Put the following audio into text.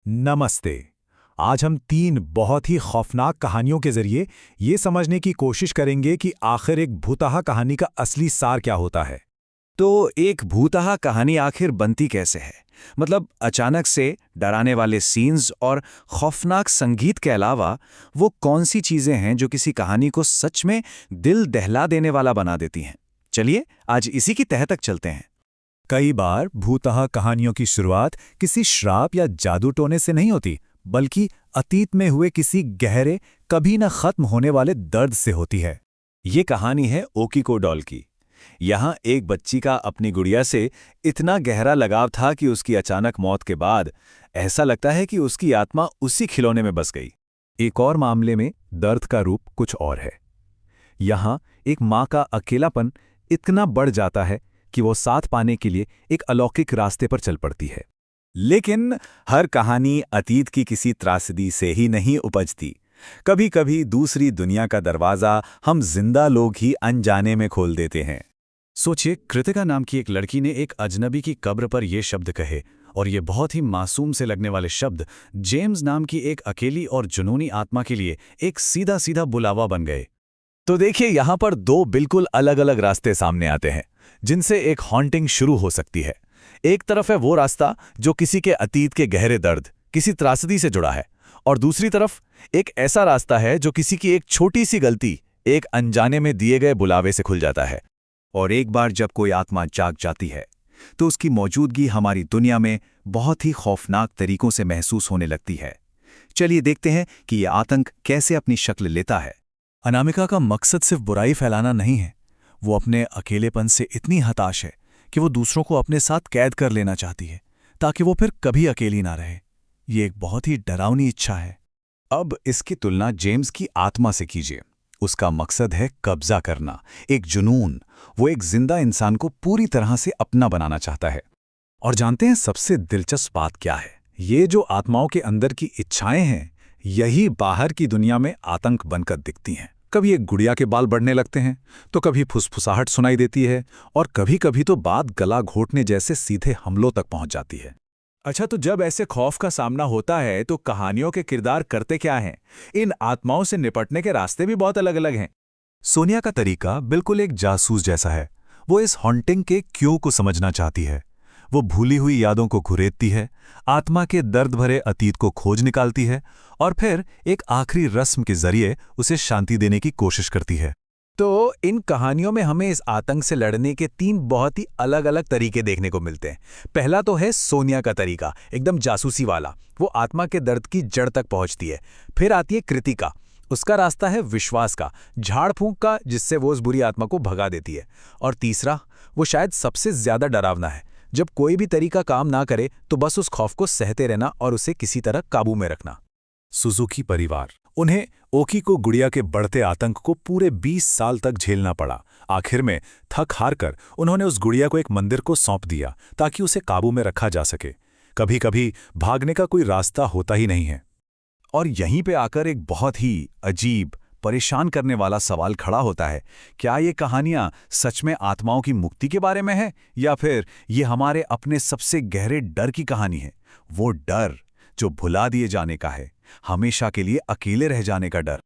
नमस्ते। आज हम तीन बहुत ही खौफनाक कहानियों के जरिए ये समझने की कोशिश करेंगे कि आखिर एक भूतहा कहानी का असली सार क्या होता है। तो एक भूतहा कहानी आखिर बनती कैसे है? मतलब अचानक से डराने वाले सीन्स और खौफनाक संगीत के अलावा वो कौन सी चीजें हैं जो किसी कहानी को सच में दिल दहला देने वाला बना देती हैं? चलिए आज इसी की तह तक चलते हैं। कई बार भूतहा कहानियों की शुरुआत किसी श्राप या जादू टोने से नहीं होती, बल्कि अतीत में हुए किसी गहरे, कभी न खत्म होने वाले दर्द से होती है। ये कहानी है ओकीको डॉल की। यहाँ एक बच्ची का अपनी गुड़िया से इतना गहरा लगाव था कि उसकी अचानक मौत के बाद ऐसा लगता है कि उसकी आत्मा उसी खिलौने में बस गई। एक और मामले में दर्द का रूप कुछ और है। यहाँ एक माँ का अकेलापन इतना बढ़ जाता है कि वो साथ पाने के लिए एक अलौकिक रास्ते पर चल पड़ती है। लेकिन हर कहानी अतीत की किसी त्रासदी से ही नहीं उपजती। कभी कभी दूसरी दुनिया का दरवाजा हम जिंदा लोग ही अनजाने में खोल देते हैं। सोचिए, कृतिका नाम की एक लड़की ने एक अजनबी की कब्र पर ये शब्द कहे, और ये बहुत ही मासूम से लगने वाले शब्द जेम्स नाम की एक अकेली और जुनूनी आत्मा के लिए एक सीधा सीधा बुलावा बन गए। तो देखिए, यहाँ पर दो बिल्कुल अलग अलग रास्ते सामने आते हैं जिनसे एक हॉन्टिंग शुरू हो सकती है। एक तरफ है वो रास्ता जो किसी के अतीत के गहरे दर्द, किसी त्रासदी से जुड़ा है, और दूसरी तरफ एक ऐसा रास्ता है जो किसी की एक छोटी सी गलती, एक अनजाने में दिए गए बुलावे से खुल जाता है। और एक बार जब कोई आत्मा जाग जाती है तो उसकी मौजूदगी हमारी दुनिया में बहुत ही खौफनाक तरीकों से महसूस होने लगती है। चलिए देखते हैं कि यह आतंक कैसे अपनी शक्ल लेता है। अनामिका का मकसद सिर्फ बुराई फैलाना नहीं है। वो अपने अकेलेपन से इतनी हताश है कि वो दूसरों को अपने साथ कैद कर लेना चाहती है, ताकि वो फिर कभी अकेली ना रहे। ये एक बहुत ही डरावनी इच्छा है। अब इसकी तुलना जेम्स की आत्मा से कीजिए। उसका मकसद है कब्जा करना, एक जुनून। वो एक जिंदा इंसान को पूरी तरह से अपना बनाना चाहता है। और जानते हैं सबसे दिलचस्प बात क्या है? ये जो आत्माओं के अंदर की इच्छाएं हैं, यही बाहर की दुनिया में आतंक बनकर दिखती हैं। कभी एक गुड़िया के बाल बढ़ने लगते हैं, तो कभी फुसफुसाहट सुनाई देती है, और कभी कभी तो बात गला घोटने जैसे सीधे हमलों तक पहुंच जाती है। अच्छा, तो जब ऐसे खौफ का सामना होता है तो कहानियों के किरदार करते क्या हैं? इन आत्माओं से निपटने के रास्ते भी बहुत अलग अलग हैं। सोनिया का तरीका बिल्कुल एक जासूस जैसा है। वो इस हॉन्टिंग के क्यों को समझना चाहती है। वो भूली हुई यादों को घुरेदती है, आत्मा के दर्द भरे अतीत को खोज निकालती है, और फिर एक आखिरी रस्म के जरिए उसे शांति देने की कोशिश करती है। तो इन कहानियों में हमें इस आतंक से लड़ने के तीन बहुत ही अलग अलग तरीके देखने को मिलते हैं। पहला तो है सोनिया का तरीका, एकदम जासूसी वाला। वो आत्मा के दर्द की जड़ तक पहुंचती है। फिर आती है कृतिका। उसका रास्ता है विश्वास का, झाड़ फूंक का, जिससे वो उस बुरी आत्मा को भगा देती है। और तीसरा, वो शायद सबसे ज्यादा डरावना है। जब कोई भी तरीका काम ना करे तो बस उस खौफ को सहते रहना और उसे किसी तरह काबू में रखना। सुजुकी परिवार। उन्हें ओकीको गुड़िया के बढ़ते आतंक को पूरे 20 साल तक झेलना पड़ा। आखिर में थक हार कर उन्होंने उस गुड़िया को एक मंदिर को सौंप दिया, ताकि उसे काबू में रखा जा सके। कभी कभी भागने का कोई रास्ता होता ही नहीं है। और यहीं पे आकर एक बहुत ही अजीब, परेशान करने वाला सवाल खड़ा होता है। क्या ये कहानियां सच में आत्माओं की मुक्ति के बारे में है, या फिर ये हमारे अपने सबसे गहरे डर की कहानी है? वो डर जो भुला दिए जाने का है, हमेशा के लिए अकेले रह जाने का डर।